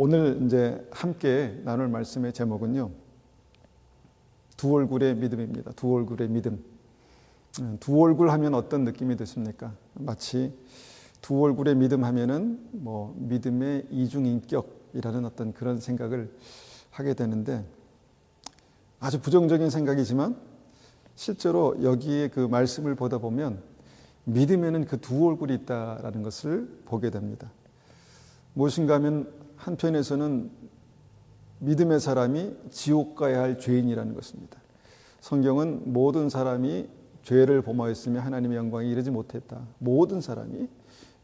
오늘 이제 함께 나눌 말씀의 제목은요, 두 얼굴의 믿음입니다. 두 얼굴의 믿음. 두 얼굴 하면 어떤 느낌이 드십니까? 마치 두 얼굴의 믿음 하면은 믿음의 이중인격이라는 어떤 그런 생각을 하게 되는데, 아주 부정적인 생각이지만 실제로 여기에 그 말씀을 보다 보면 믿음에는 그 두 얼굴이 있다라는 것을 보게 됩니다. 무엇인가 하면 한편에서는 믿음의 사람이 지옥 가야 할 죄인이라는 것입니다. 성경은 모든 사람이 죄를 범하였으며 하나님의 영광에 이르지 못했다. 모든 사람이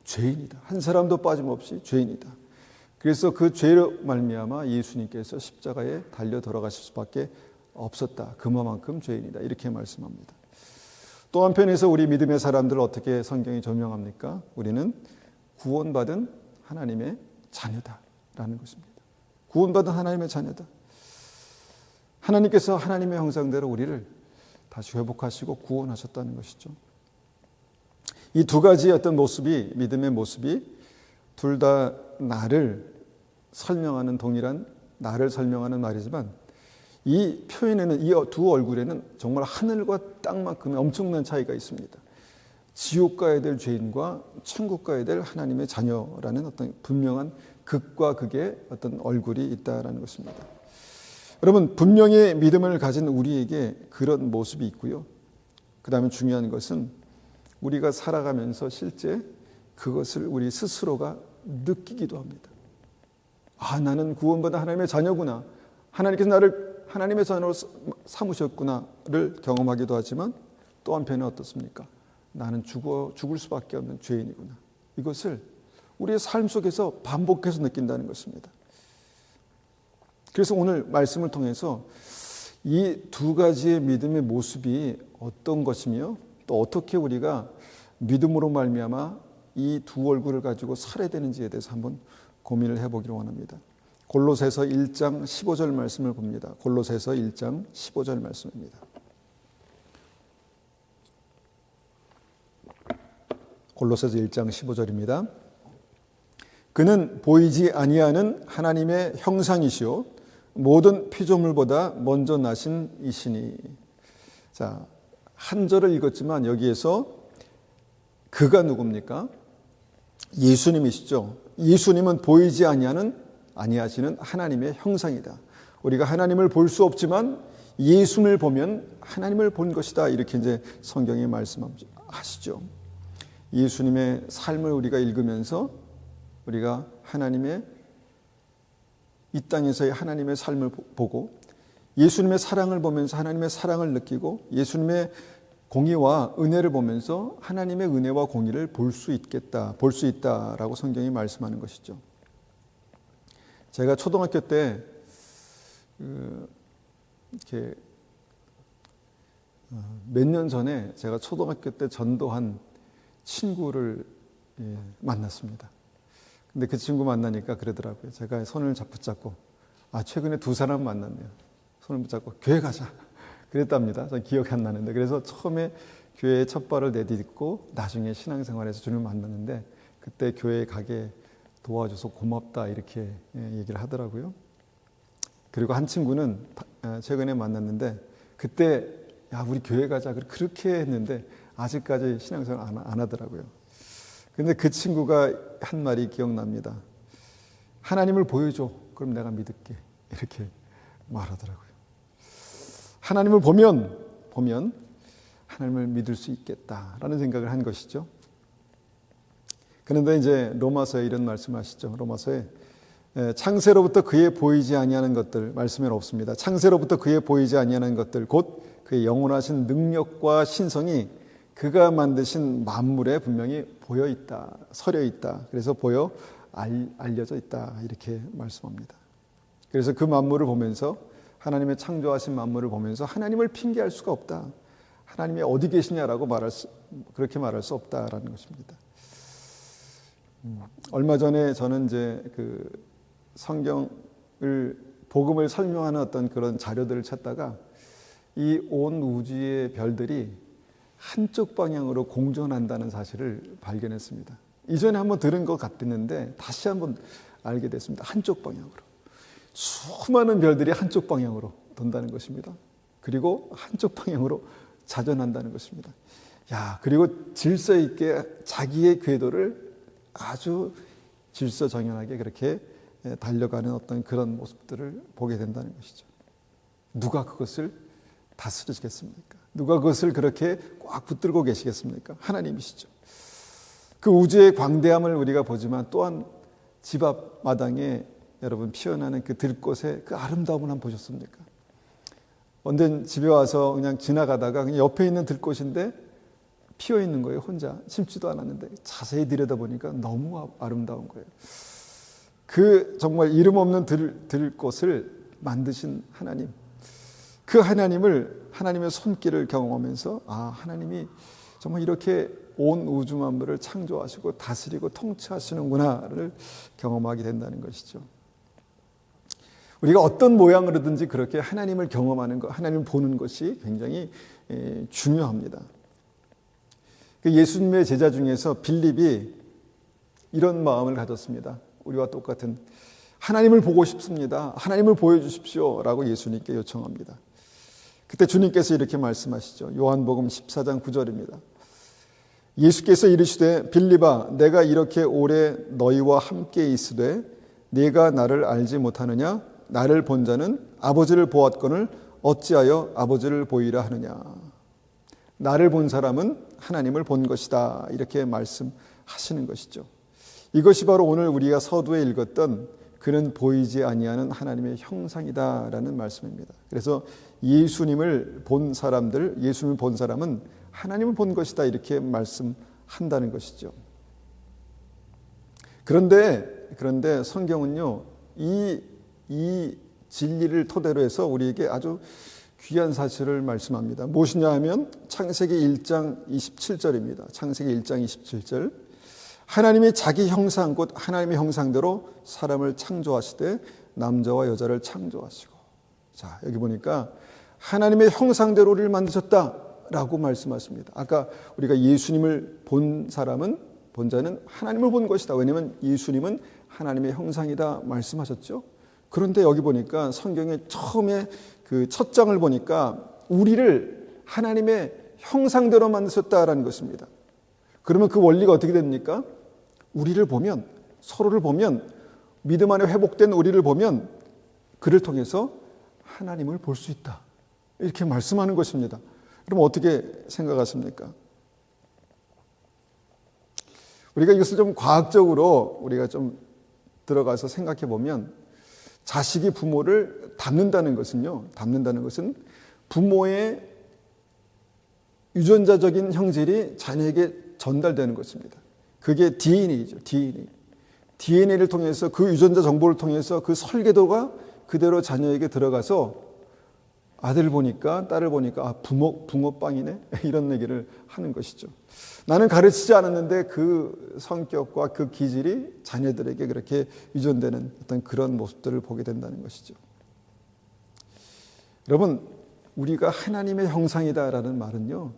죄인이다. 한 사람도 빠짐없이 죄인이다. 그래서 그 죄로 말미암아 예수님께서 십자가에 달려 돌아가실 수밖에 없었다. 그만큼 죄인이다. 이렇게 말씀합니다. 또 한편에서 우리 믿음의 사람들을 어떻게 성경이 조명합니까? 우리는 구원받은 하나님의 자녀다라는 것입니다. 구원받은 하나님의 자녀다. 하나님께서 하나님의 형상대로 우리를 다시 회복하시고 구원하셨다는 것이죠. 이 두 가지의 어떤 모습이, 믿음의 모습이 둘 다 나를 설명하는 동일한 나를 설명하는 말이지만, 이 표현에는, 이 두 얼굴에는 정말 하늘과 땅만큼의 엄청난 차이가 있습니다. 지옥 가야 될 죄인과 천국 가야 될 하나님의 자녀라는 어떤 분명한 극과 극의 어떤 얼굴이 있다라는 것입니다. 여러분, 분명히 믿음을 가진 우리에게 그런 모습이 있고요. 그 다음에 중요한 것은 우리가 살아가면서 실제 그것을 우리 스스로가 느끼기도 합니다. 아, 나는 구원받은 하나님의 자녀구나. 하나님께서 나를 하나님의 자녀로 삼으셨구나를 경험하기도 하지만, 또 한편에 어떻습니까? 나는 죽을 수밖에 없는 죄인이구나. 이것을 우리의 삶 속에서 반복해서 느낀다는 것입니다. 그래서 오늘 말씀을 통해서 이 두 가지의 믿음의 모습이 어떤 것이며, 또 어떻게 우리가 믿음으로 말미암아 이 두 얼굴을 가지고 살아야 되는지에 대해서 한번 고민을 해보기를 원합니다. 골로새서 1장 15절 말씀을 봅니다. 골로새서 1장 15절 말씀입니다. 골로새서 1장 15절입니다. 그는 보이지 아니하는 하나님의 형상이시요 모든 피조물보다 먼저 나신 이시니. 자, 한 절을 읽었지만 여기에서 그가 누굽니까? 예수님이시죠. 예수님은 보이지 아니하시는 하나님의 형상이다. 우리가 하나님을 볼 수 없지만 예수님을 보면 하나님을 본 것이다. 이렇게 이제 성경이 말씀하시죠. 예수님의 삶을 우리가 읽으면서 우리가 하나님의 이 땅에서의 하나님의 삶을 보고, 예수님의 사랑을 보면서 하나님의 사랑을 느끼고, 예수님의 공의와 은혜를 보면서 하나님의 은혜와 공의를 볼 수 있다라고 성경이 말씀하는 것이죠. 제가 초등학교 때 이렇게 몇 년 전에 제가 초등학교 때 전도한 친구를 만났습니다. 근데 그 친구 만나니까 그러더라고요. 제가 손을 붙잡고, 최근에 두 사람 만났네요. 손을 붙잡고 교회 가자 그랬답니다. 전 기억이 안 나는데, 그래서 처음에 교회에 첫 발을 내딛고 나중에 신앙생활에서 주님을 만났는데, 그때 교회에 가게 도와줘서 고맙다 이렇게 얘기를 하더라고요. 그리고 한 친구는 최근에 만났는데, 그때 우리 교회 가자 그렇게 했는데 아직까지 신앙생활 안 하더라고요. 근데 그 친구가 한 말이 기억납니다. 하나님을 보여줘. 그럼 내가 믿을게. 이렇게 말하더라고요. 하나님을 보면 하나님을 믿을 수 있겠다라는 생각을 한 것이죠. 그런데 이제 로마서에 이런 말씀하시죠. 로마서에 창세로부터 그의 보이지 아니하는 것들, 말씀에 없습니다. 창세로부터 그의 보이지 아니하는 것들, 곧 그의 영원하신 능력과 신성이 그가 만드신 만물에 분명히 보여 있다, 서려 있다. 그래서 보여 알려져 있다. 이렇게 말씀합니다. 그래서 그 만물을 보면서, 하나님의 창조하신 만물을 보면서 하나님을 핑계할 수가 없다. 하나님이 어디 계시냐라고 그렇게 말할 수 없다라는 것입니다. 얼마 전에 저는 이제 그 성경을, 복음을 설명하는 어떤 그런 자료들을 찾다가 이 온 우주의 별들이 한쪽 방향으로 공전한다는 사실을 발견했습니다. 이전에 한번 들은 것 같았는데 다시 한번 알게 됐습니다. 한쪽 방향으로. 수많은 별들이 한쪽 방향으로 돈다는 것입니다. 그리고 한쪽 방향으로 자전한다는 것입니다. 그리고 질서 있게 자기의 궤도를 아주 질서정연하게 그렇게 달려가는 어떤 그런 모습들을 보게 된다는 것이죠. 누가 그것을 다스리시겠습니까? 누가 그것을 그렇게 꽉 붙들고 계시겠습니까? 하나님이시죠. 그 우주의 광대함을 우리가 보지만 또한 집 앞 마당에 여러분 피어나는 그 들꽃의 그 아름다움을 한번 보셨습니까? 언젠 집에 와서 그냥 지나가다가 그냥 옆에 있는 들꽃인데 피어 있는 거예요. 혼자 심지도 않았는데 자세히 들여다보니까 너무 아름다운 거예요. 그 정말 이름 없는 들꽃을 만드신 하나님, 그 하나님의 손길을 경험하면서 하나님이 정말 이렇게 온 우주 만물을 창조하시고 다스리고 통치하시는구나를 경험하게 된다는 것이죠. 우리가 어떤 모양으로든지 그렇게 하나님을 경험하는 것, 하나님을 보는 것이 굉장히 중요합니다. 예수님의 제자 중에서 빌립이 이런 마음을 가졌습니다. 우리와 똑같은 하나님을 보고 싶습니다. 하나님을 보여주십시오 라고 예수님께 요청합니다. 그때 주님께서 이렇게 말씀하시죠. 요한복음 14장 9절입니다. 예수께서 이르시되 빌립아 내가 이렇게 오래 너희와 함께 있으되 네가 나를 알지 못하느냐? 나를 본 자는 아버지를 보았거늘 어찌하여 아버지를 보이라 하느냐? 나를 본 사람은 하나님을 본 것이다. 이렇게 말씀하시는 것이죠. 이것이 바로 오늘 우리가 서두에 읽었던 그는 보이지 아니하는 하나님의 형상이다라는 말씀입니다. 그래서 예수님을 본 사람은 하나님을 본 것이다 이렇게 말씀한다는 것이죠. 그런데 성경은요 이 진리를 토대로 해서 우리에게 아주 귀한 사실을 말씀합니다. 무엇이냐 하면 창세기 1장 27절입니다. 창세기 1장 27절. 하나님이 자기 형상 곧 하나님의 형상대로 사람을 창조하시되 남자와 여자를 창조하시고. 자, 여기 보니까 하나님의 형상대로 우리를 만드셨다라고 말씀하십니다. 아까 우리가 예수님을 본 자는 하나님을 본 것이다. 왜냐하면 예수님은 하나님의 형상이다 말씀하셨죠. 그런데 여기 보니까 성경의 처음에 그 첫 장을 보니까 우리를 하나님의 형상대로 만드셨다라는 것입니다. 그러면 그 원리가 어떻게 됩니까? 서로를 보면, 믿음 안에 회복된 우리를 보면 그를 통해서 하나님을 볼 수 있다. 이렇게 말씀하는 것입니다. 그럼 어떻게 생각하십니까? 우리가 이것을 좀 과학적으로 우리가 좀 들어가서 생각해 보면 자식이 부모를 닮는다는 것은 부모의 유전자적인 형질이 자녀에게 전달되는 것입니다. 그게 DNA죠. DNA를 통해서 그 유전자 정보를 통해서 그 설계도가 그대로 자녀에게 들어가서 아들을 보니까 딸을 보니까 붕어빵이네 이런 얘기를 하는 것이죠. 나는 가르치지 않았는데 그 성격과 그 기질이 자녀들에게 그렇게 유전되는 어떤 그런 모습들을 보게 된다는 것이죠. 여러분, 우리가 하나님의 형상이다라는 말은요,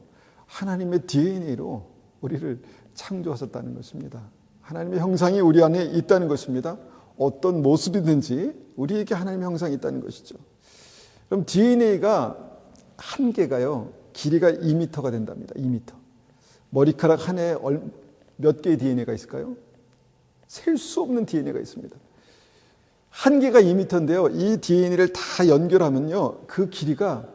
하나님의 DNA로 우리를 창조하셨다는 것입니다. 하나님의 형상이 우리 안에 있다는 것입니다. 어떤 모습이든지 우리에게 하나님의 형상이 있다는 것이죠. 그럼 DNA가 한 개가요, 길이가 2m가 된답니다. 2m. 머리카락 한 해에 몇 개의 DNA가 있을까요? 셀 수 없는 DNA가 있습니다. 한 개가 2m인데요. 이 DNA를 다 연결하면요, 그 길이가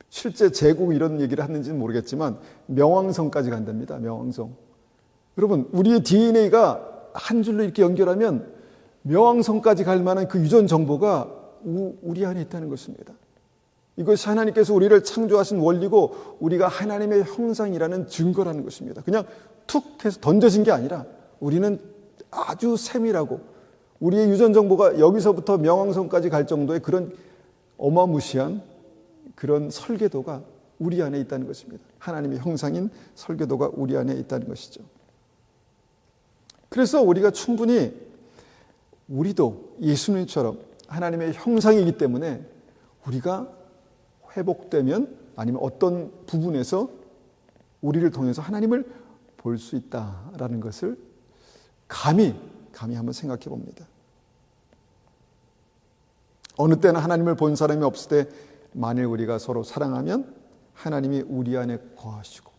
실제 제곱 이런 얘기를 하는지는 모르겠지만 명왕성까지 간답니다. 명왕성. 여러분, 우리의 DNA가 한 줄로 이렇게 연결하면 명왕성까지 갈 만한 그 유전 정보가 우리 안에 있다는 것입니다. 이것이 하나님께서 우리를 창조하신 원리고 우리가 하나님의 형상이라는 증거라는 것입니다. 그냥 툭 해서 던져진 게 아니라 우리는 아주 세밀하고 우리의 유전 정보가 여기서부터 명왕성까지 갈 정도의 그런 어마무시한 그런 설계도가 우리 안에 있다는 것입니다. 하나님의 형상인 설계도가 우리 안에 있다는 것이죠. 그래서 우리가 충분히 우리도 예수님처럼 하나님의 형상이기 때문에 우리가 회복되면 아니면 어떤 부분에서 우리를 통해서 하나님을 볼 수 있다라는 것을 감히 감히 한번 생각해 봅니다. 어느 때는 하나님을 본 사람이 없을 때 만일 우리가 서로 사랑하면 하나님이 우리 안에 거하시고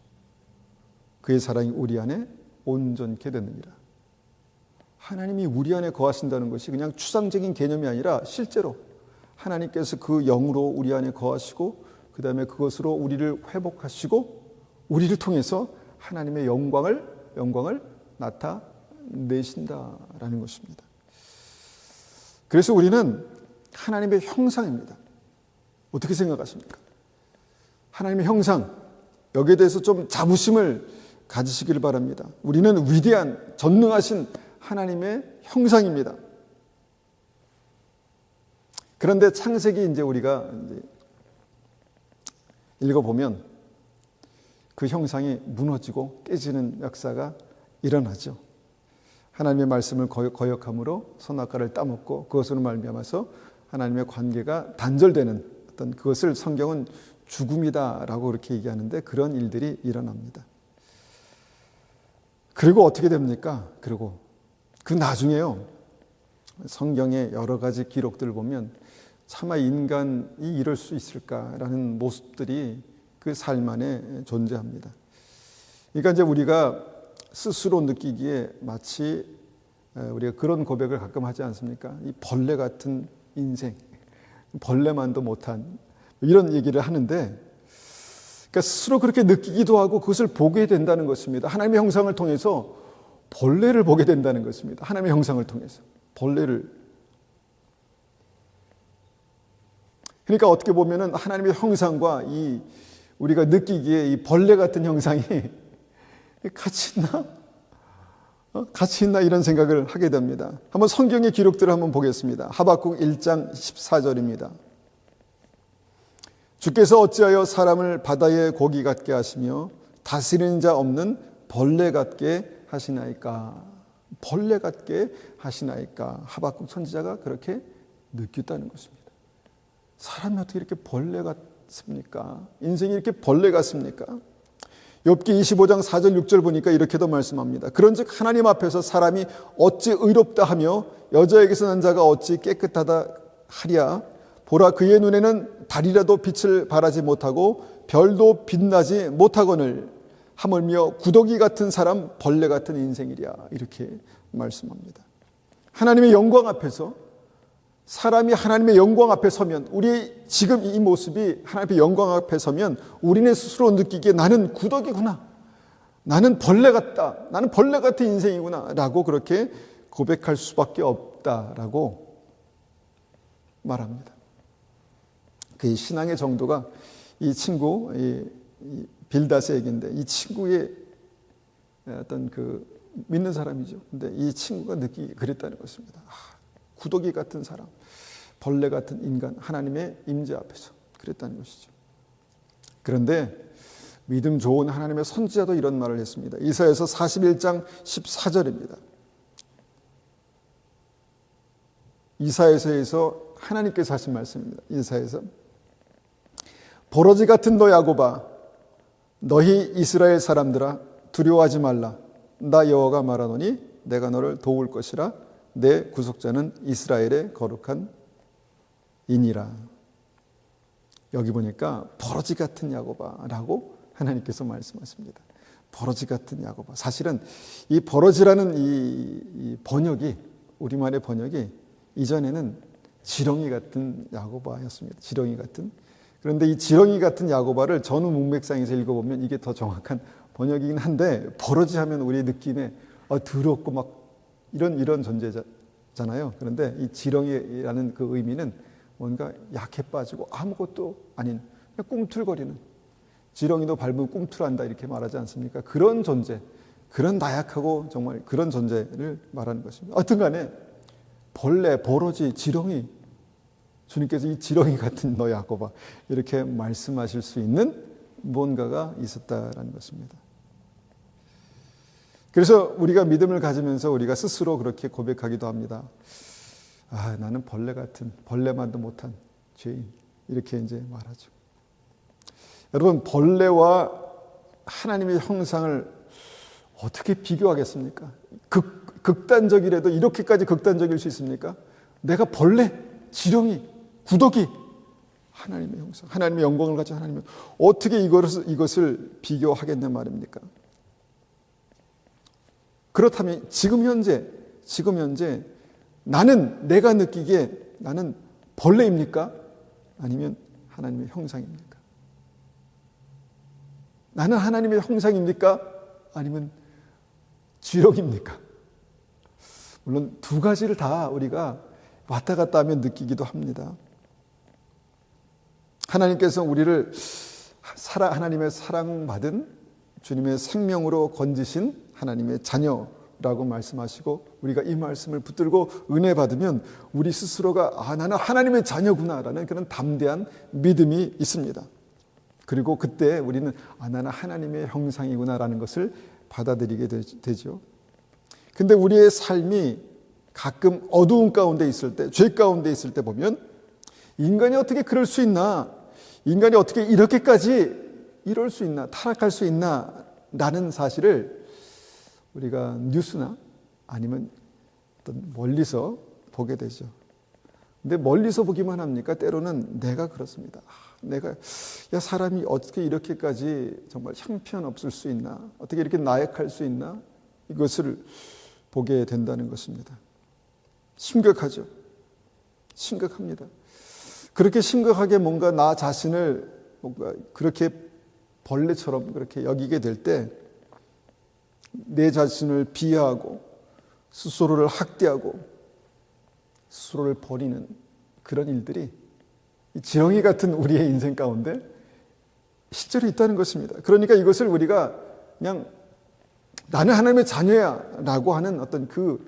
그의 사랑이 우리 안에 온전케 되느니라. 하나님이 우리 안에 거하신다는 것이 그냥 추상적인 개념이 아니라 실제로 하나님께서 그 영으로 우리 안에 거하시고 그 다음에 그것으로 우리를 회복하시고 우리를 통해서 하나님의 영광을 나타내신다라는 것입니다. 그래서 우리는 하나님의 형상입니다. 어떻게 생각하십니까? 하나님의 형상, 여기에 대해서 좀 자부심을 가지시길 바랍니다. 우리는 위대한 전능하신 하나님의 형상입니다. 그런데 창세기 이제 우리가 읽어보면 그 형상이 무너지고 깨지는 역사가 일어나죠. 하나님의 말씀을 거역함으로 선악과를 따먹고 그것으로 말미암아서 하나님의 관계가 단절되는 어떤 그것을 성경은 죽음이다라고 그렇게 얘기하는데 그런 일들이 일어납니다. 그리고 어떻게 됩니까? 그리고 그 나중에요. 성경의 여러 가지 기록들을 보면 차마 인간이 이럴 수 있을까라는 모습들이 그 삶 안에 존재합니다. 그러니까 이제 우리가 스스로 느끼기에 마치 우리가 그런 고백을 가끔 하지 않습니까? 이 벌레 같은 인생, 벌레만도 못한 이런 얘기를 하는데 그러니까 스스로 그렇게 느끼기도 하고 그것을 보게 된다는 것입니다. 하나님의 형상을 통해서 벌레를 보게 된다는 것입니다. 하나님의 형상을 통해서 벌레를. 그러니까 어떻게 보면은 하나님의 형상과 이 우리가 느끼기에 이 벌레 같은 형상이 같이 있나? 같이 있나 이런 생각을 하게 됩니다. 한번 성경의 기록들을 한번 보겠습니다. 하박국 1장 14절입니다. 주께서 어찌하여 사람을 바다의 고기 같게 하시며 다스리는 자 없는 벌레 같게 하시나이까? 벌레 같게 하시나이까? 하박국 선지자가 그렇게 느꼈다는 것입니다. 사람이 어떻게 이렇게 벌레 같습니까? 인생이 이렇게 벌레 같습니까? 욥기 25장 4절 6절 보니까 이렇게도 말씀합니다. 그런즉 하나님 앞에서 사람이 어찌 의롭다 하며 여자에게서 난 자가 어찌 깨끗하다 하랴. 보라, 그의 눈에는 달이라도 빛을 발하지 못하고 별도 빛나지 못하거늘 하물며 구더기 같은 사람, 벌레 같은 인생이랴. 이렇게 말씀합니다. 하나님의 영광 앞에서 사람이 하나님의 영광 앞에 서면, 우리 지금 이 모습이 하나님의 영광 앞에 서면 우리는 스스로 느끼기에 나는 구더기구나, 나는 벌레 같다, 나는 벌레 같은 인생이구나 라고 그렇게 고백할 수밖에 없다라고 말합니다. 그 신앙의 정도가 이 친구 이 빌닷의 얘기인데, 이 친구의 어떤 그 믿는 사람이죠. 근데 이 친구가 느끼기 그랬다는 것입니다. 구더기 같은 사람, 벌레 같은 인간, 하나님의 임재 앞에서 그랬다는 것이죠. 그런데 믿음 좋은 하나님의 선지자도 이런 말을 했습니다. 이사야서 41장 14절입니다. 이사야서에서 하나님께서 하신 말씀입니다. 이사야서 버러지 같은 너 야곱아, 너희 이스라엘 사람들아, 두려워하지 말라. 나 여호와가 말하노니 내가 너를 도울 것이라. 내 구속자는 이스라엘의 거룩한 이니라. 여기 보니까 버러지 같은 야곱아라고 하나님께서 말씀하십니다. 버러지 같은 야곱아. 사실은 이 버러지라는 이 번역이, 우리말의 번역이 이전에는 지렁이 같은 야곱아였습니다. 지렁이 같은. 그런데 이 지렁이 같은 야곱아를 전후 문맥상에서 읽어보면 이게 더 정확한 번역이긴 한데, 버러지 하면 우리 느낌에 더럽고 막 이런 존재잖아요. 그런데 이 지렁이라는 그 의미는 뭔가 약해 빠지고 아무것도 아닌 그냥 꿈틀거리는, 지렁이도 밟으면 꿈틀한다 이렇게 말하지 않습니까? 그런 존재, 그런 나약하고 정말 그런 존재를 말하는 것입니다. 어떤 간에 벌레, 버러지, 지렁이, 주님께서 이 지렁이 같은 너 야곱아 이렇게 말씀하실 수 있는 뭔가가 있었다라는 것입니다. 그래서 우리가 믿음을 가지면서 우리가 스스로 그렇게 고백하기도 합니다. 나는 벌레 같은, 벌레만도 못한 죄인, 이렇게 이제 말하죠. 여러분, 벌레와 하나님의 형상을 어떻게 비교하겠습니까? 극단적이라도 이렇게까지 극단적일 수 있습니까? 내가 벌레, 지렁이, 구더기, 하나님의 형상, 하나님의 영광을 가진 하나님의 어떻게 이것을 비교하겠냐 말입니까? 그렇다면 지금 현재 나는 내가 느끼기에 나는 벌레입니까? 아니면 하나님의 형상입니까? 나는 하나님의 형상입니까? 아니면 지렁입니까? 물론 두 가지를 다 우리가 왔다 갔다 하면 느끼기도 합니다. 하나님께서 우리를 하나님의 사랑받은 주님의 생명으로 건지신 하나님의 자녀라고 말씀하시고 우리가 이 말씀을 붙들고 은혜 받으면 우리 스스로가 나는 하나님의 자녀구나라는 그런 담대한 믿음이 있습니다. 그리고 그때 우리는 나는 하나님의 형상이구나라는 것을 받아들이게 되죠. 근데 우리의 삶이 가끔 어두운 가운데 있을 때, 죄 가운데 있을 때 보면 인간이 어떻게 그럴 수 있나? 인간이 어떻게 이렇게까지 이럴 수 있나? 타락할 수 있나? 라는 사실을 우리가 뉴스나 아니면 어떤 멀리서 보게 되죠. 근데 멀리서 보기만 합니까? 때로는 내가 그렇습니다. 사람이 어떻게 이렇게까지 정말 형편없을 수 있나? 어떻게 이렇게 나약할 수 있나? 이것을 보게 된다는 것입니다. 심각하죠. 심각합니다. 그렇게 심각하게 뭔가 나 자신을 뭔가 그렇게 벌레처럼 그렇게 여기게 될 때 내 자신을 비하하고 스스로를 학대하고 스스로를 버리는 그런 일들이 이 지렁이 같은 우리의 인생 가운데 실제로 있다는 것입니다. 그러니까 이것을 우리가 그냥 나는 하나님의 자녀야 라고 하는 어떤 그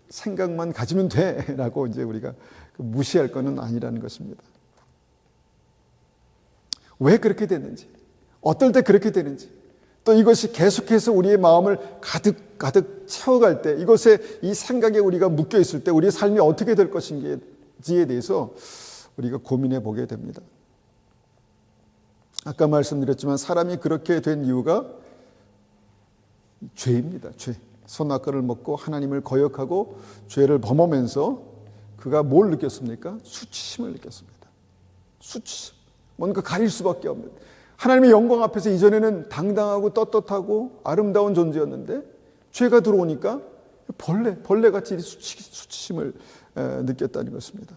생각만 가지면 돼 라고 이제 우리가 무시할 것은 아니라는 것입니다. 왜 그렇게 됐는지, 어떨 때 그렇게 되는지, 또 이것이 계속해서 우리의 마음을 가득 채워갈 때, 이것에 이 생각에 우리가 묶여 있을 때 우리의 삶이 어떻게 될 것인지에 대해서 우리가 고민해 보게 됩니다. 아까 말씀드렸지만 사람이 그렇게 된 이유가 죄입니다. 죄. 선악과를 먹고 하나님을 거역하고 죄를 범하면서 그가 뭘 느꼈습니까? 수치심을 느꼈습니다. 수치심. 뭔가 가릴 수밖에 없는. 하나님의 영광 앞에서 이전에는 당당하고 떳떳하고 아름다운 존재였는데 죄가 들어오니까 벌레같이 수치심을 느꼈다는 것입니다.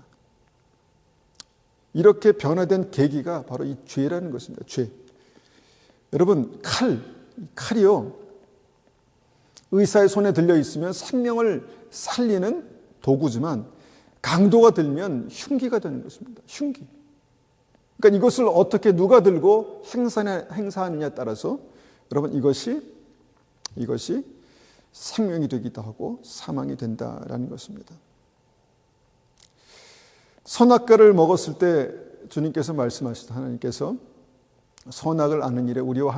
이렇게 변화된 계기가 바로 이 죄라는 것입니다. 죄. 여러분, 칼이요. 의사의 손에 들려 있으면 생명을 살리는 도구지만 강도가 들면 흉기가 되는 것입니다. 흉기. 그러니까 이것을 어떻게 누가 들고 행사하느냐에 따라서 여러분 이것이 생명이 되기도 하고 사망이 된다라는 것입니다. 선악과를 먹었을 때 주님께서 말씀하시다 하나님께서 선악을 아는 일에 우리와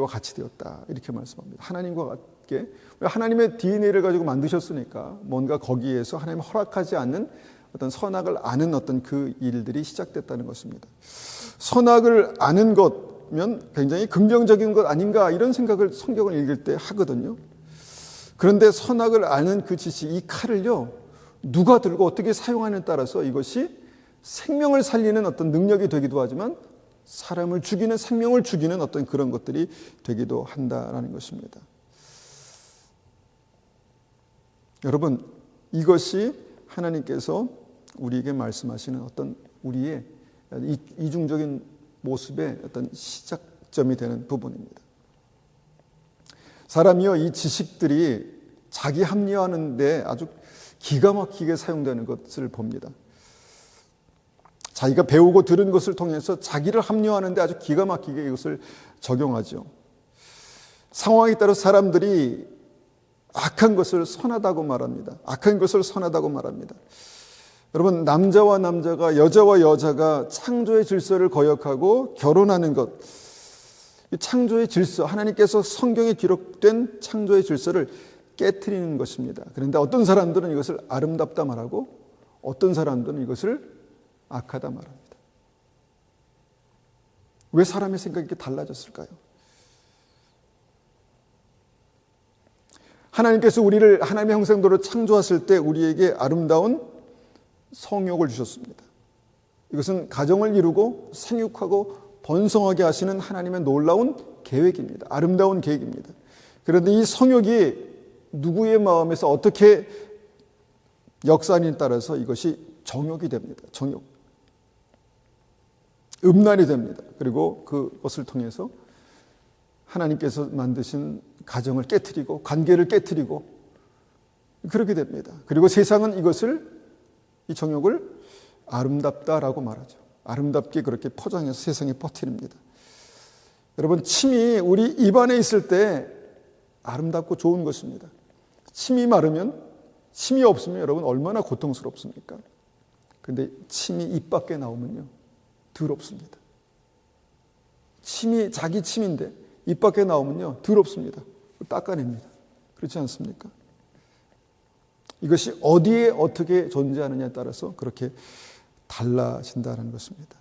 같이 되었다 이렇게 말씀합니다. 하나님과 같게 하나님의 DNA를 가지고 만드셨으니까 뭔가 거기에서 하나님 허락하지 않는 어떤 선악을 아는 어떤 그 일들이 시작됐다는 것입니다. 선악을 아는 것면 굉장히 긍정적인 것 아닌가 이런 생각을 성경을 읽을 때 하거든요. 그런데 선악을 아는 그 지식, 이 칼을요, 누가 들고 어떻게 사용하느냐에 따라서 이것이 생명을 살리는 어떤 능력이 되기도 하지만 사람을 죽이는, 생명을 죽이는 어떤 그런 것들이 되기도 한다라는 것입니다. 여러분, 이것이 하나님께서 우리에게 말씀하시는 어떤 우리의 이중적인 모습의 어떤 시작점이 되는 부분입니다. 사람이요, 이 지식들이 자기 합리화하는 데 아주 기가 막히게 사용되는 것을 봅니다. 자기가 배우고 들은 것을 통해서 자기를 합리화하는 데 아주 기가 막히게 이것을 적용하죠. 상황에 따라 사람들이 악한 것을 선하다고 말합니다. 악한 것을 선하다고 말합니다. 여러분, 남자와 남자가, 여자와 여자가 창조의 질서를 거역하고 결혼하는 것, 이 창조의 질서, 하나님께서 성경에 기록된 창조의 질서를 깨트리는 것입니다. 그런데 어떤 사람들은 이것을 아름답다 말하고 어떤 사람들은 이것을 악하다 말합니다. 왜 사람의 생각이 이렇게 달라졌을까요? 하나님께서 우리를 하나님의 형상대로 창조하실 때 우리에게 아름다운 성욕을 주셨습니다. 이것은 가정을 이루고 생육하고 번성하게 하시는 하나님의 놀라운 계획입니다. 아름다운 계획입니다. 그런데 이 성욕이 누구의 마음에서 어떻게 역사하느냐에 따라서 이것이 정욕이 됩니다. 정욕. 음란이 됩니다. 그리고 그것을 통해서 하나님께서 만드신 가정을 깨트리고 관계를 깨트리고 그렇게 됩니다. 그리고 세상은 이 정욕을 아름답다라고 말하죠. 아름답게 그렇게 포장해서 세상에 퍼뜨립니다. 여러분, 침이 우리 입안에 있을 때 아름답고 좋은 것입니다. 침이 마르면, 침이 없으면 여러분 얼마나 고통스럽습니까? 그런데 침이 입 밖에 나오면요, 더럽습니다. 침이 자기 침인데 입 밖에 나오면요, 더럽습니다. 닦아냅니다. 그렇지 않습니까? 이것이 어디에 어떻게 존재하느냐에 따라서 그렇게 달라진다는 것입니다.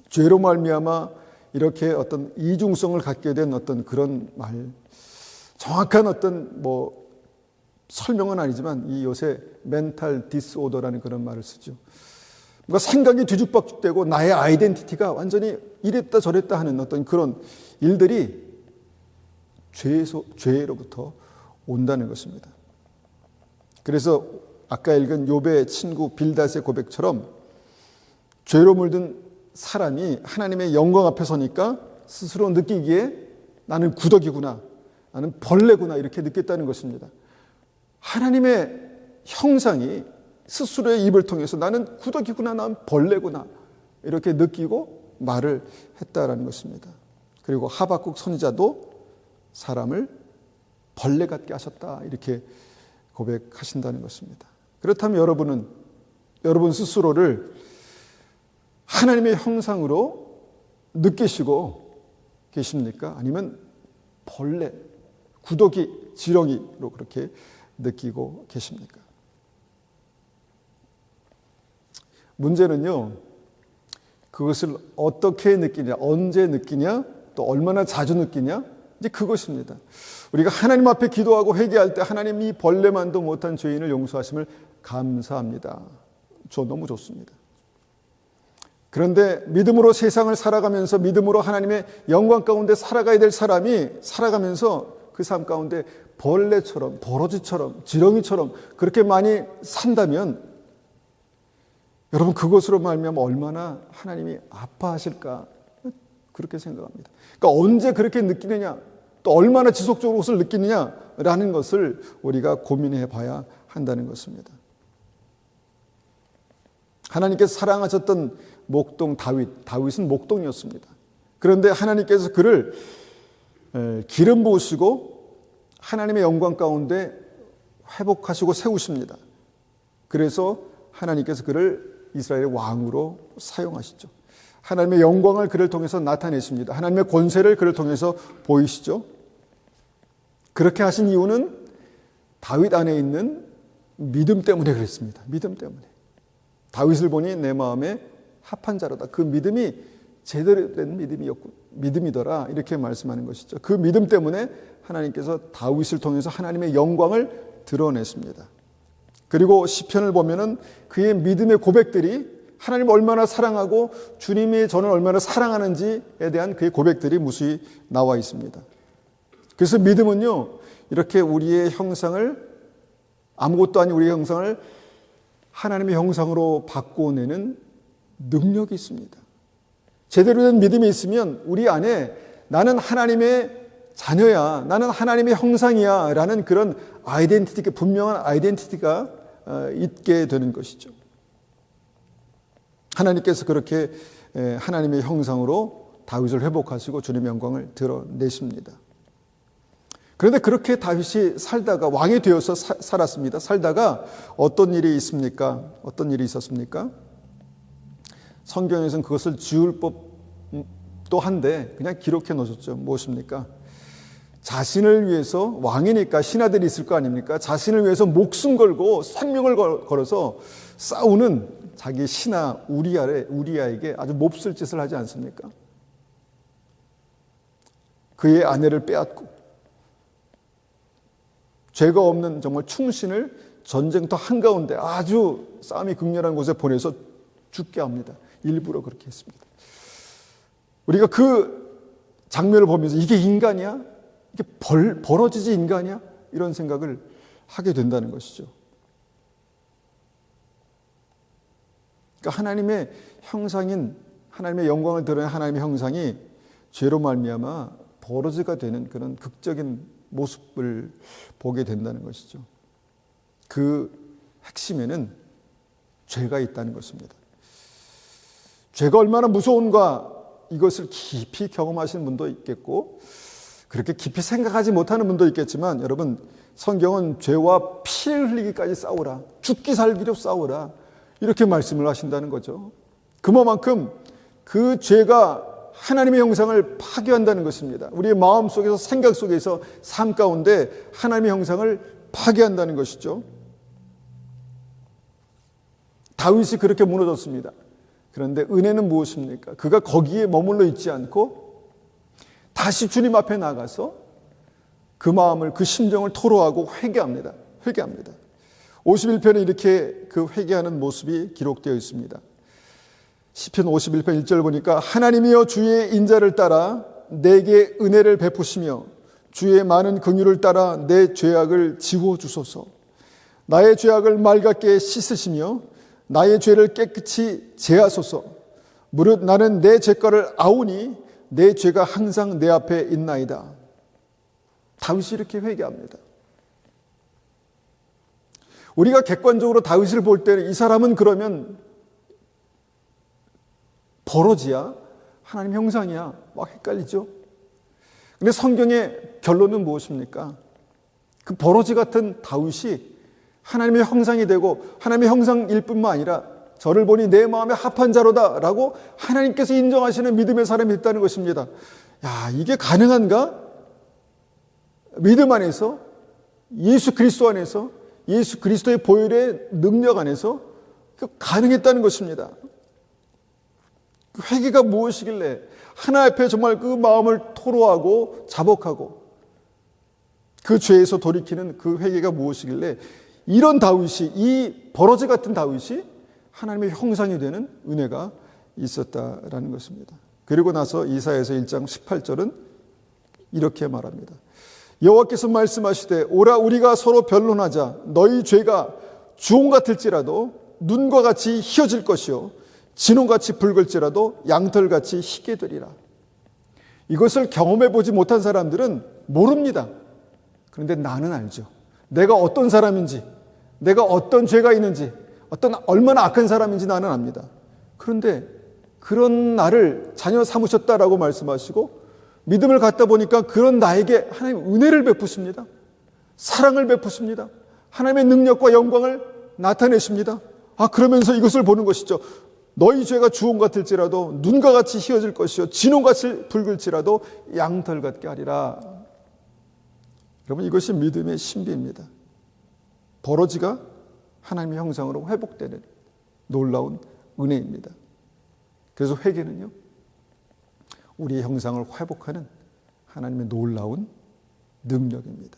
죄로 말미암아 이렇게 어떤 이중성을 갖게 된 어떤 그런 말, 정확한 어떤 설명은 아니지만 이 요새 멘탈 디스오더라는 그런 말을 쓰죠. 뭔가 생각이 뒤죽박죽되고 나의 아이덴티티가 완전히 이랬다 저랬다 하는 어떤 그런 일들이 죄로부터 온다는 것입니다. 그래서 아까 읽은 욥의 친구 빌닷의 고백처럼 죄로 물든 사람이 하나님의 영광 앞에 서니까 스스로 느끼기에 나는 구더기구나, 나는 벌레구나 이렇게 느꼈다는 것입니다. 하나님의 형상이 스스로의 입을 통해서 나는 구더기구나, 나는 벌레구나 이렇게 느끼고 말을 했다라는 것입니다. 그리고 하박국 선지자도 사람을 벌레 같게 하셨다 이렇게 고백하신다는 것입니다. 그렇다면 여러분 스스로를 하나님의 형상으로 느끼시고 계십니까? 아니면 벌레, 구더기, 지렁이로 그렇게 느끼고 계십니까? 문제는요, 그것을 어떻게 느끼냐, 언제 느끼냐, 또 얼마나 자주 느끼냐, 이제 그것입니다. 우리가 하나님 앞에 기도하고 회개할 때 하나님 이 벌레만도 못한 죄인을 용서하심을 감사합니다. 너무 좋습니다. 그런데 믿음으로 세상을 살아가면서 믿음으로 하나님의 영광 가운데 살아가야 될 사람이 살아가면서 그 삶 가운데 벌레처럼, 버러지처럼, 지렁이처럼 그렇게 많이 산다면 여러분 그것으로 말미암아 얼마나 하나님이 아파하실까 그렇게 생각합니다. 그러니까 언제 그렇게 느끼느냐, 또 얼마나 지속적으로 그것을 느끼느냐라는 것을 우리가 고민해 봐야 한다는 것입니다. 하나님께서 사랑하셨던 목동 다윗은 목동이었습니다. 그런데 하나님께서 그를 기름 부으시고 하나님의 영광 가운데 회복하시고 세우십니다. 그래서 하나님께서 그를 이스라엘의 왕으로 사용하시죠. 하나님의 영광을 그를 통해서 나타내십니다. 하나님의 권세를 그를 통해서 보이시죠. 그렇게 하신 이유는 다윗 안에 있는 믿음 때문에 그랬습니다. 믿음 때문에. 다윗을 보니 내 마음에 합한 자로다. 그 믿음이 제대로 된 믿음이더라. 이렇게 말씀하는 것이죠. 그 믿음 때문에 하나님께서 다윗을 통해서 하나님의 영광을 드러내십니다. 그리고 시편을 보면은 그의 믿음의 고백들이 하나님을 얼마나 사랑하고 주님이 저는 얼마나 사랑하는지에 대한 그의 고백들이 무수히 나와 있습니다. 그래서 믿음은요, 이렇게 우리의 형상을, 아무것도 아닌 우리의 형상을 하나님의 형상으로 바꿔내는 능력이 있습니다. 제대로 된 믿음이 있으면 우리 안에 나는 하나님의 자녀야, 나는 하나님의 형상이야 라는 그런 아이덴티티, 분명한 아이덴티티가 있게 되는 것이죠. 하나님께서 그렇게 하나님의 형상으로 다윗을 회복하시고 주님의 영광을 드러내십니다. 그런데 그렇게 다윗이 살다가 왕이 되어서 살았습니다. 살다가 어떤 일이 있습니까? 어떤 일이 있었습니까? 성경에서는 그것을 지울 법도 한데 그냥 기록해 놓으셨죠. 무엇입니까? 자신을 위해서, 왕이니까 신하들이 있을 거 아닙니까? 자신을 위해서 목숨 걸고 생명을 걸어서 싸우는 자기 신하 우리아에게 아주 몹쓸 짓을 하지 않습니까? 그의 아내를 빼앗고 죄가 없는 정말 충신을 전쟁터 한가운데 아주 싸움이 극렬한 곳에 보내서 죽게 합니다. 일부러 그렇게 했습니다. 우리가 그 장면을 보면서 이게 인간이야? 이게 벌어지지 인간이야? 이런 생각을 하게 된다는 것이죠. 그러니까 하나님의 형상인, 하나님의 영광을 드러낸 하나님의 형상이 죄로 말미암아 버러지가 되는 그런 극적인 모습을 보게 된다는 것이죠. 그 핵심에는 죄가 있다는 것입니다. 죄가 얼마나 무서운가 이것을 깊이 경험하시는 분도 있겠고 그렇게 깊이 생각하지 못하는 분도 있겠지만 여러분, 성경은 죄와 피를 흘리기까지 싸우라, 죽기 살기로 싸우라, 이렇게 말씀을 하신다는 거죠. 그만큼 그 죄가 하나님의 형상을 파괴한다는 것입니다. 우리의 마음 속에서, 생각 속에서, 삶 가운데 하나님의 형상을 파괴한다는 것이죠. 다윗이 그렇게 무너졌습니다. 그런데 은혜는 무엇입니까? 그가 거기에 머물러 있지 않고 다시 주님 앞에 나가서 그 마음을, 그 심정을 토로하고 회개합니다. 51편에 이렇게 그 회개하는 모습이 기록되어 있습니다. 시편 51편 1절 보니까 하나님이여 주의 인자를 따라 내게 은혜를 베푸시며 주의 많은 긍휼을 따라 내 죄악을 지워주소서. 나의 죄악을 맑게 씻으시며 나의 죄를 깨끗이 제하소서. 무릇 나는 내 죄가를 아우니 내 죄가 항상 내 앞에 있나이다. 다윗이 이렇게 회개합니다. 우리가 객관적으로 다윗을 볼 때는 이 사람은 그러면 버러지야? 하나님 형상이야? 막 헷갈리죠? 근데 성경의 결론은 무엇입니까? 그 버러지 같은 다윗이 하나님의 형상이 되고 하나님의 형상일 뿐만 아니라 저를 보니 내 마음에 합한 자로다 라고 하나님께서 인정하시는 믿음의 사람이 있다는 것입니다. 야, 이게 가능한가? 믿음 안에서, 예수 그리스도 안에서, 예수 그리스도의 보혈의 능력 안에서 가능했다는 것입니다. 그 회개가 무엇이길래 하나님 앞에 정말 그 마음을 토로하고 자복하고 그 죄에서 돌이키는 그 회개가 무엇이길래 이런 다윗이, 이 버러지 같은 다윗이 하나님의 형상이 되는 은혜가 있었다라는 것입니다. 그리고 나서 이사야서 1장 18절은 이렇게 말합니다. 여호와께서 말씀하시되 오라 우리가 서로 변론하자. 너희 죄가 주홍 같을지라도 눈과 같이 희어질 것이요 진홍같이 붉을지라도 양털같이 희게 되리라. 이것을 경험해 보지 못한 사람들은 모릅니다. 그런데 나는 알죠. 내가 어떤 사람인지, 내가 어떤 죄가 있는지, 얼마나 악한 사람인지 나는 압니다. 그런데 그런 나를 자녀 삼으셨다라고 말씀하시고 믿음을 갖다 보니까 그런 나에게 하나님 은혜를 베푸십니다. 사랑을 베푸십니다. 하나님의 능력과 영광을 나타내십니다. 그러면서 이것을 보는 것이죠. 너희 죄가 주홍 같을지라도 눈과 같이 희어질 것이요 진홍같이 붉을지라도 양털 같게 하리라. 여러분, 이것이 믿음의 신비입니다. 버러지가 하나님의 형상으로 회복되는 놀라운 은혜입니다. 그래서 회개는요, 우리의 형상을 회복하는 하나님의 놀라운 능력입니다.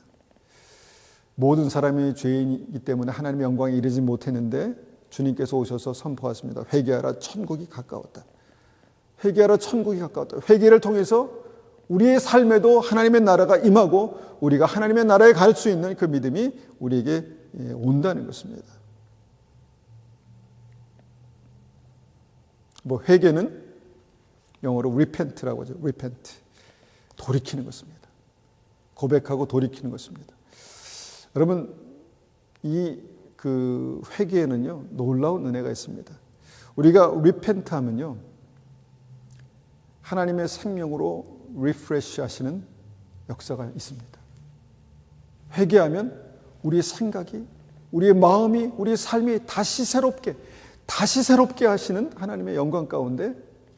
모든 사람이 죄인이기 때문에 하나님의 영광에 이르지 못했는데 주님께서 오셔서 선포하십니다. 회개하라, 천국이 가까웠다. 회개하라, 천국이 가까웠다. 회개를 통해서 우리의 삶에도 하나님의 나라가 임하고 우리가 하나님의 나라에 갈 수 있는 그 믿음이 우리에게 온다는 것입니다. 회개는 영어로 repent라고 하죠. repent. 돌이키는 것입니다. 고백하고 돌이키는 것입니다. 여러분, 그 회개에는요, 놀라운 은혜가 있습니다. 우리가 repent 하면요, 하나님의 생명으로 리프레시 하시는 역사가 있습니다. 회개하면 우리의 생각이, 우리의 마음이, 우리의 삶이 다시 새롭게 하시는 하나님의 영광 가운데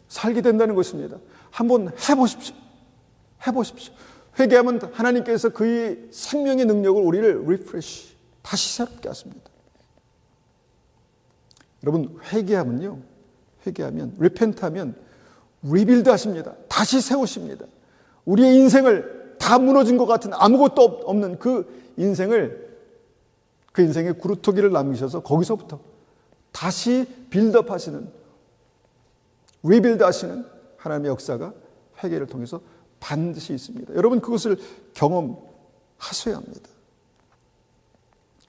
살게 된다는 것입니다. 한번 해보십시오. 회개하면 하나님께서 그의 생명의 능력을 우리를 리프레시, 다시 새롭게 하십니다. 여러분, 회개하면 리펜트하면 리빌드 하십니다. 다시 세우십니다. 우리의 인생을 다 무너진 것 같은 아무것도 없는 그 인생의 구루터기를 남기셔서 거기서부터 다시 빌드업 하시는, 리빌드 하시는 하나님의 역사가 회개를 통해서 반드시 있습니다. 여러분 그것을 경험하셔야 합니다.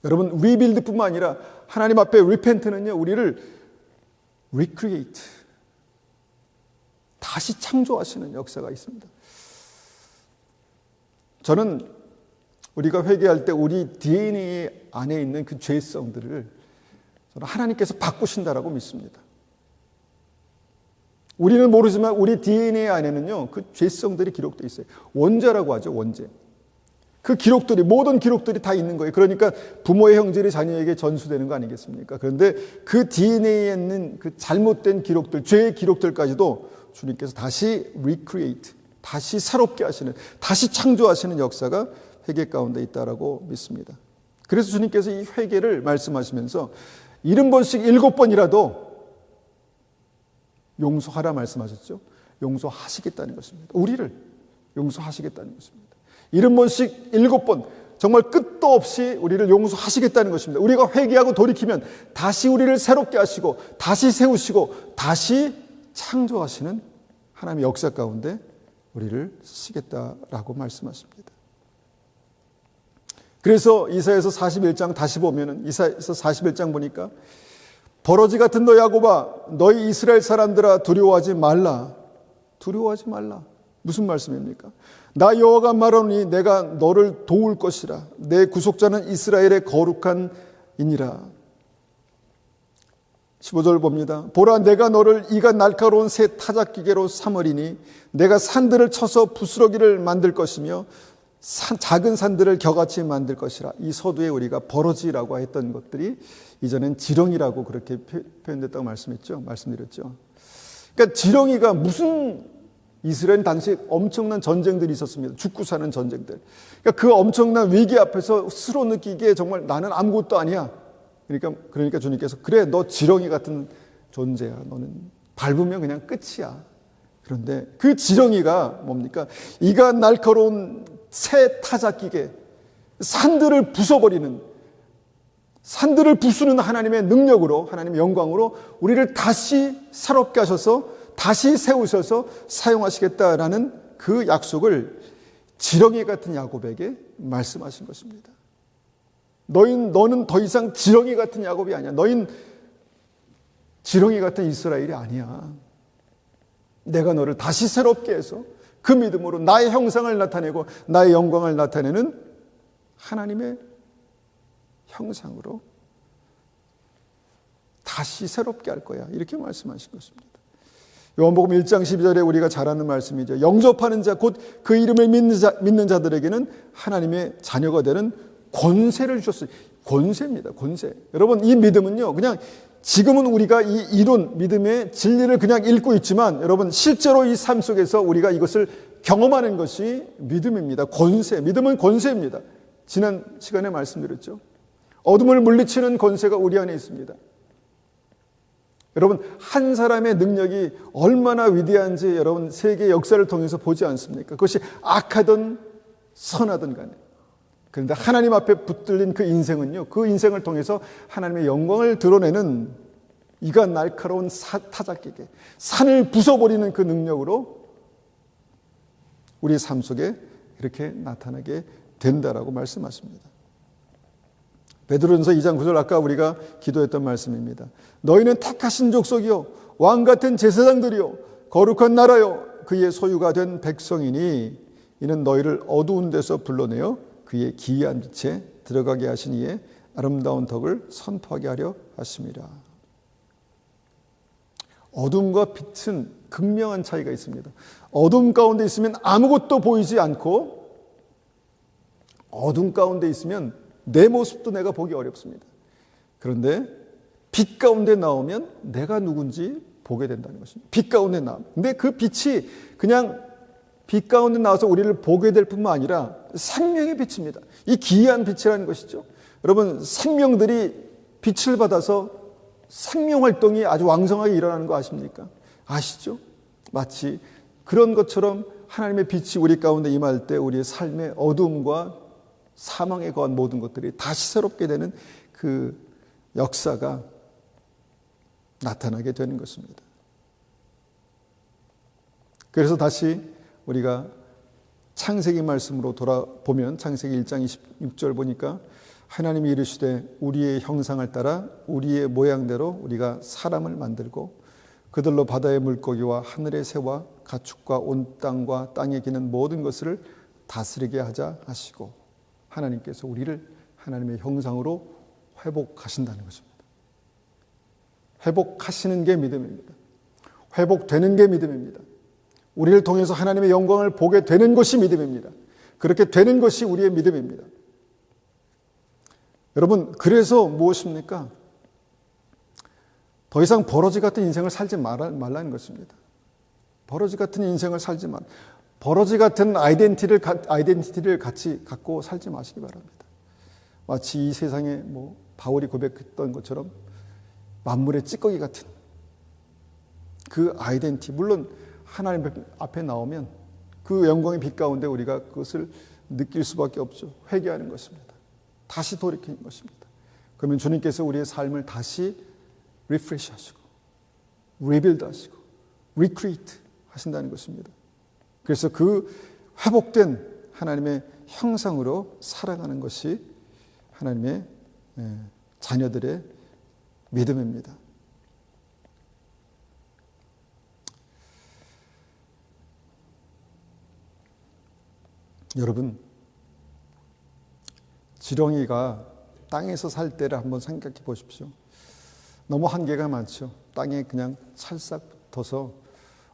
여러분 리빌드뿐만 아니라 하나님 앞에 리펜트는요, 우리를 리크리에이트, 다시 창조하시는 역사가 있습니다. 저는 우리가 회개할 때 우리 DNA 안에 있는 그 죄성들을 저는 하나님께서 바꾸신다라고 믿습니다. 우리는 모르지만 우리 DNA 안에는요, 그 죄성들이 기록되어 있어요. 원죄라고 하죠, 원죄. 그 기록들이, 모든 기록들이 다 있는 거예요. 그러니까 부모의 형질이 자녀에게 전수되는 거 아니겠습니까? 그런데 그 DNA에 있는 그 잘못된 기록들, 죄의 기록들까지도 주님께서 다시 recreate, 다시 새롭게 하시는, 다시 창조하시는 역사가 회개 가운데 있다라고 믿습니다. 그래서 주님께서 이 회개를 말씀하시면서 70번씩 7번이라도 용서하라 말씀하셨죠. 용서하시겠다는 것입니다. 우리를 용서하시겠다는 것입니다. 70번씩 7번, 정말 끝도 없이 우리를 용서하시겠다는 것입니다. 우리가 회개하고 돌이키면 다시 우리를 새롭게 하시고 다시 세우시고 다시 창조하시는 하나님의 역사 가운데 우리를 쓰시겠다라고 말씀하십니다. 그래서 이사야서 41장 다시 보면은, 이사야서 41장 보니까 버러지 같은 너 야곱아, 너희 이스라엘 사람들아 두려워하지 말라. 두려워하지 말라. 무슨 말씀입니까? 나 여호와가 말하노니 내가 너를 도울 것이라. 내 구속자는 이스라엘의 거룩한 이니라. 15절 봅니다. 보라, 내가 너를 이가 날카로운 새 타작기계로 삼으리니 내가 산들을 쳐서 부스러기를 만들 것이며 작은 산들을 겨같이 만들 것이라. 이 서두에 우리가 버러지라고 했던 것들이 이전엔 지렁이라고 그렇게 표현됐다고 말씀드렸죠. 그러니까 지렁이가 무슨, 이스라엘 당시 엄청난 전쟁들이 있었습니다. 죽고 사는 전쟁들. 그러니까 그 엄청난 위기 앞에서 스스로 느끼기에 정말 나는 아무것도 아니야. 그러니까 주님께서 그래, 너 지렁이 같은 존재야. 너는 밟으면 그냥 끝이야. 그런데 그 지렁이가 뭡니까? 이가 날카로운 새 타작기계, 산들을 부숴버리는, 산들을 부수는 하나님의 능력으로, 하나님의 영광으로 우리를 다시 새롭게 하셔서 다시 세우셔서 사용하시겠다라는 그 약속을 지렁이 같은 야곱에게 말씀하신 것입니다. 너는 더 이상 지렁이 같은 야곱이 아니야. 너희는 지렁이 같은 이스라엘이 아니야. 내가 너를 다시 새롭게 해서 그 믿음으로 나의 형상을 나타내고 나의 영광을 나타내는 하나님의 형상으로 다시 새롭게 할 거야. 이렇게 말씀하신 것입니다. 요한복음 1장 12절에 우리가 잘 아는 말씀이죠. 영접하는 자, 곧 그 이름을 믿는 자들에게는 하나님의 자녀가 되는 권세를 주셨어요. 권세입니다. 권세. 여러분, 이 믿음은요, 그냥 지금은 우리가 이 이론, 믿음의 진리를 그냥 읽고 있지만 여러분, 실제로 이 삶 속에서 우리가 이것을 경험하는 것이 믿음입니다. 권세. 믿음은 권세입니다. 지난 시간에 말씀드렸죠. 어둠을 물리치는 권세가 우리 안에 있습니다. 여러분, 한 사람의 능력이 얼마나 위대한지 여러분 세계 역사를 통해서 보지 않습니까? 그것이 악하든 선하든 간에. 그런데 하나님 앞에 붙들린 그 인생은요, 그 인생을 통해서 하나님의 영광을 드러내는 이가 날카로운 타작기계, 산을 부숴버리는 그 능력으로 우리의 삶 속에 이렇게 나타나게 된다라고 말씀하십니다. 베드로전서 2장 9절, 아까 우리가 기도했던 말씀입니다. 너희는 택하신 족속이요 왕 같은 제사장들이요 거룩한 나라요 그의 소유가 된 백성이니 이는 너희를 어두운 데서 불러내어 그의 기이한 빛에 들어가게 하신 이의 아름다운 덕을 선포하게 하려 하심이라. 어둠과 빛은 극명한 차이가 있습니다. 어둠 가운데 있으면 아무것도 보이지 않고 어둠 가운데 있으면 내 모습도 내가 보기 어렵습니다. 그런데 빛 가운데 나오면 내가 누군지 보게 된다는 것입니다. 빛 가운데 나오면. 근데 그 빛이 그냥 빛 가운데 나와서 우리를 보게 될 뿐만 아니라 생명의 빛입니다. 이 기이한 빛이라는 것이죠. 여러분, 생명들이 빛을 받아서 생명 활동이 아주 왕성하게 일어나는 거 아십니까? 아시죠? 마치 그런 것처럼 하나님의 빛이 우리 가운데 임할 때 우리의 삶의 어두움과 사망에 거한 모든 것들이 다시 새롭게 되는 그 역사가 나타나게 되는 것입니다. 그래서 다시 우리가 창세기 말씀으로 돌아보면 창세기 1장 26절 보니까 하나님이 이르시되 우리의 형상을 따라 우리의 모양대로 우리가 사람을 만들고 그들로 바다의 물고기와 하늘의 새와 가축과 온 땅과 땅에 기는 모든 것을 다스리게 하자 하시고 하나님께서 우리를 하나님의 형상으로 회복하신다는 것입니다. 회복하시는 게 믿음입니다. 회복되는 게 믿음입니다. 우리를 통해서 하나님의 영광을 보게 되는 것이 믿음입니다. 그렇게 되는 것이 우리의 믿음입니다. 여러분, 그래서 무엇입니까? 더 이상 버러지 같은 인생을 살지 말라는 것입니다. 버러지 같은 인생을 살지 말, 버러지 같은 아이덴티티를 같이 갖고 살지 마시기 바랍니다. 마치 이 세상에 바울이 고백했던 것처럼 만물의 찌꺼기 같은 그 아이덴티티, 물론 하나님 앞에 나오면 그 영광의 빛 가운데 우리가 그것을 느낄 수밖에 없죠. 회개하는 것입니다. 다시 돌이키는 것입니다. 그러면 주님께서 우리의 삶을 다시 리프레시 하시고 리빌드 하시고 리크리에이트 하신다는 것입니다. 그래서 그 회복된 하나님의 형상으로 살아가는 것이 하나님의 자녀들의 믿음입니다. 여러분, 지렁이가 땅에서 살 때를 한번 생각해 보십시오. 너무 한계가 많죠. 땅에 그냥 찰싹 붙어서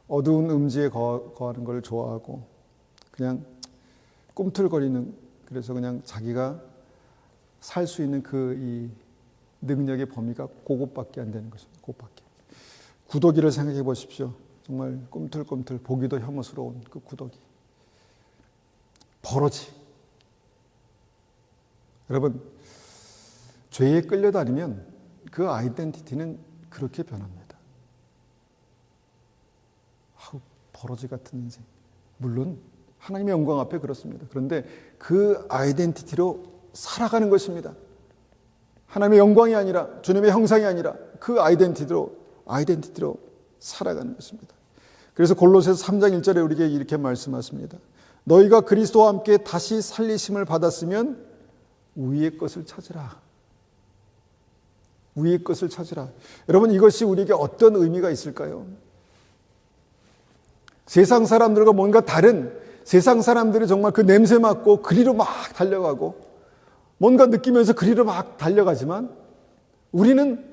어두운 음지에 거하는 걸 좋아하고 그냥 꿈틀거리는, 그래서 그냥 자기가 살 수 있는 이 능력의 범위가 그것밖에 안 되는 것입니다. 그것밖에. 구더기를 생각해 보십시오. 정말 꿈틀꿈틀 보기도 혐오스러운 그 구더기. 버러지. 여러분, 죄에 끌려다니면 그 아이덴티티는 그렇게 변합니다. 버러지 같은 인생. 물론 하나님의 영광 앞에 그렇습니다. 그런데 그 아이덴티티로 살아가는 것입니다. 하나님의 영광이 아니라, 주님의 형상이 아니라 그 아이덴티티로 살아가는 것입니다. 그래서 골로새서 3장 1절에 우리에게 이렇게 말씀하십니다. 너희가 그리스도와 함께 다시 살리심을 받았으면 위의 것을 찾으라. 위의 것을 찾으라. 여러분, 이것이 우리에게 어떤 의미가 있을까요? 세상 사람들과 뭔가 다른, 세상 사람들이 정말 그 냄새 맡고 그리로 막 달려가고 뭔가 느끼면서 그리로 막 달려가지만 우리는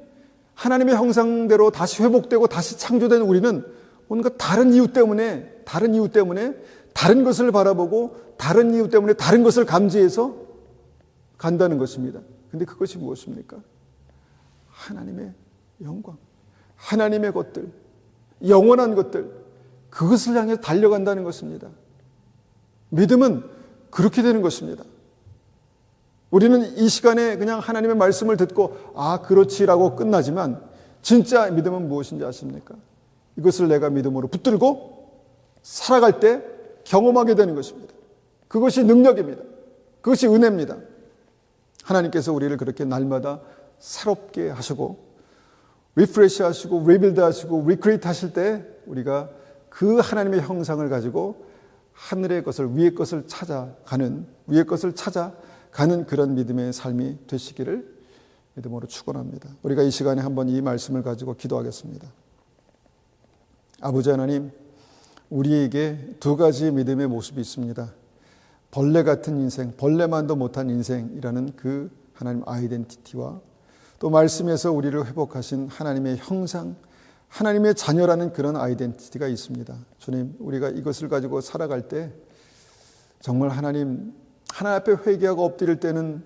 하나님의 형상대로 다시 회복되고 다시 창조된 우리는 뭔가 다른 이유 때문에 다른 것을 바라보고 다른 이유 때문에 다른 것을 감지해서 간다는 것입니다. 근데 그것이 무엇입니까? 하나님의 영광, 하나님의 것들, 영원한 것들, 그것을 향해 달려간다는 것입니다. 믿음은 그렇게 되는 것입니다. 우리는 이 시간에 그냥 하나님의 말씀을 듣고 그렇지라고 끝나지만 진짜 믿음은 무엇인지 아십니까? 이것을 내가 믿음으로 붙들고 살아갈 때 경험하게 되는 것입니다. 그것이 능력입니다. 그것이 은혜입니다. 하나님께서 우리를 그렇게 날마다 새롭게 하시고 리프레시 하시고 리빌드 하시고 리크리에이트 하실 때 우리가 그 하나님의 형상을 가지고 하늘의 것을, 위의 것을 찾아가는 그런 믿음의 삶이 되시기를 믿음으로 축원합니다. 우리가 이 시간에 한번 이 말씀을 가지고 기도하겠습니다. 아버지 하나님, 우리에게 두 가지 믿음의 모습이 있습니다. 벌레 같은 인생, 벌레만도 못한 인생이라는 그 하나님 아이덴티티와 또 말씀에서 우리를 회복하신 하나님의 형상, 하나님의 자녀라는 그런 아이덴티티가 있습니다. 주님, 우리가 이것을 가지고 살아갈 때 정말 하나님 앞에 회개하고 엎드릴 때는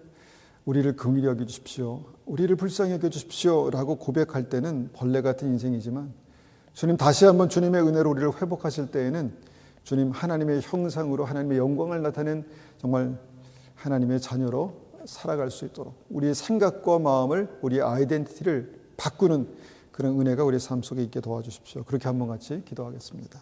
우리를 긍휼히 여겨 주십시오. 우리를 불쌍히 여겨 주십시오 라고 고백할 때는 벌레 같은 인생이지만 주님, 다시 한번 주님의 은혜로 우리를 회복하실 때에는 주님 하나님의 형상으로 하나님의 영광을 나타낸 정말 하나님의 자녀로 살아갈 수 있도록 우리의 생각과 마음을, 우리의 아이덴티티를 바꾸는 그런 은혜가 우리의 삶 속에 있게 도와주십시오. 그렇게 한번 같이 기도하겠습니다.